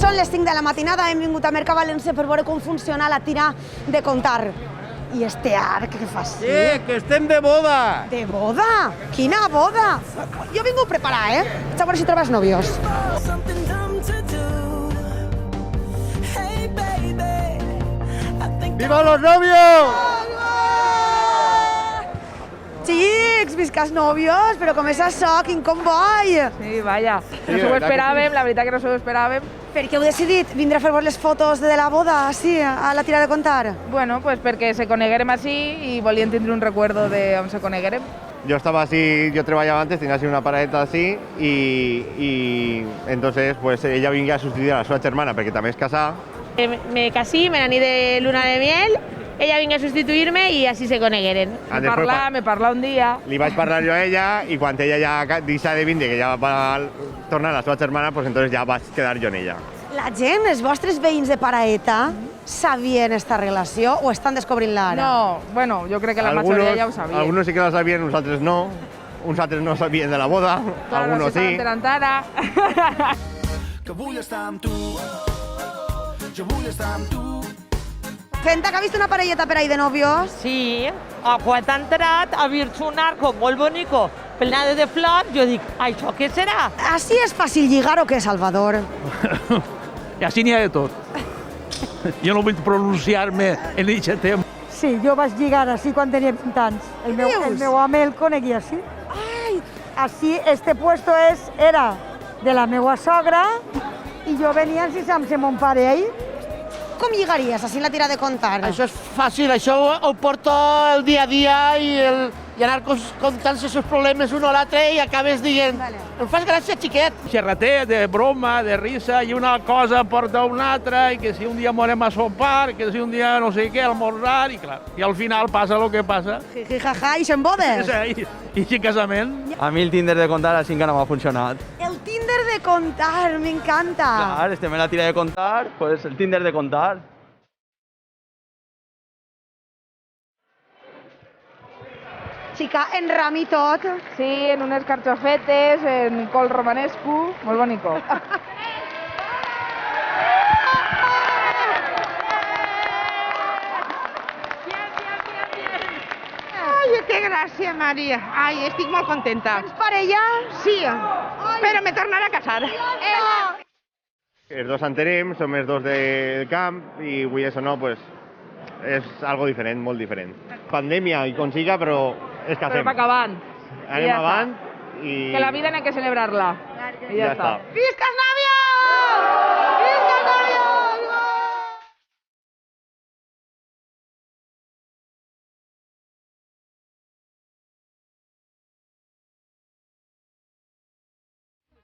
Són les 5 de la matinada, hem vingut a Mercat València per veure com funciona la tira de comptar. I este arc, què fas? Sí, que estem de boda! De boda? Quina boda? Jo he vingut preparar, a veure si trobes nòvios. ¡Viva los novios! Xics, viscas nòvios, però com és això? Quin comboi! Sí, vaja, Sí, no s'ho la veritat que esperàvem, sí. la veritat que no s'ho esperàvem. Per què heu decidit vindre a fer-vos les fotos de la boda, així, a la tira de comptar? Bueno, pues perquè se coneguérem així i volíem tindre un recuerdo de on se coneguérem. Yo estaba así, yo trabajaba antes, tenía así una paradeta así y entonces pues ella vino a sustituir a la seva hermana porque también es casada. Me casé, me l'aní de luna de miel, ella vinga a substituir-me i així se conegueren. Me parlar un dia. Li vaig parlar jo a ella y cuando ella ya deixa de vindre, que ya va a tornar a la seva hermana, pues entonces ya vaig quedar yo en ella. La gent, els vostres veïns de Paraeta, sabien esta relació o estan descobrint-la ara? No, bueno, jo crec que la majoria ja ho sabia. Algunos sí que la sabien, uns altres no. Uns altres no sabien de la boda, Claro, algunos se sí. enterant ara. Que vull estar amb tu, jo vull estar amb tu. Fenta, que ha vist una parelleta per ahí de novios? Sí, quan ha entrat ha vist un arco molt bonico, plenado de flors, jo dic, això què serà? Així és fàcil lligar o què, Salvador? I així n'hi ha de tot. Jo no vull pronunciar-me en aquest tema. Sí, jo vaig lligar així quan tenia 20 anys. El meu home el coneguia així. Ai, Així, este puesto era de la meva sogra i jo venia així amb mon pare ahí. com lligaries així en la tira de comptar? Això és fàcil, això ho porto el dia a dia i anar contant-se els seus problemes un o l'altre i acabes dient, em fas gràcia, xiquet. Xerrater, de broma, de risa, i una cosa porta una altra, i que si un dia morem a sopar, que si un dia no sé què, almorzar, i clar, i al final passa el que passa. Jiji, jaja, i se'n bodes? I si casament. A mi el Tinder de comptar així que no m'ha funcionat. El Tinder de comptar, m'encanta. Clar, estem en la tira de comptar, pues el Tinder de comptar. Xica, en ram i tot. Sí, en unes carxofetes, en col romanesco, molt bonico. Ai, que gràcia, Maria. Ai, estic molt contenta. Tens parella? Sí, però me tornaré a casar. Els dos entenem, som els dos del camp i avui això no, pues, és algo diferent, molt diferent. Pandèmia i consiga, però és que Però va acabant. Anem ja avant està. i... Que la vida n'hi ha que celebrar-la. I ja està. Visca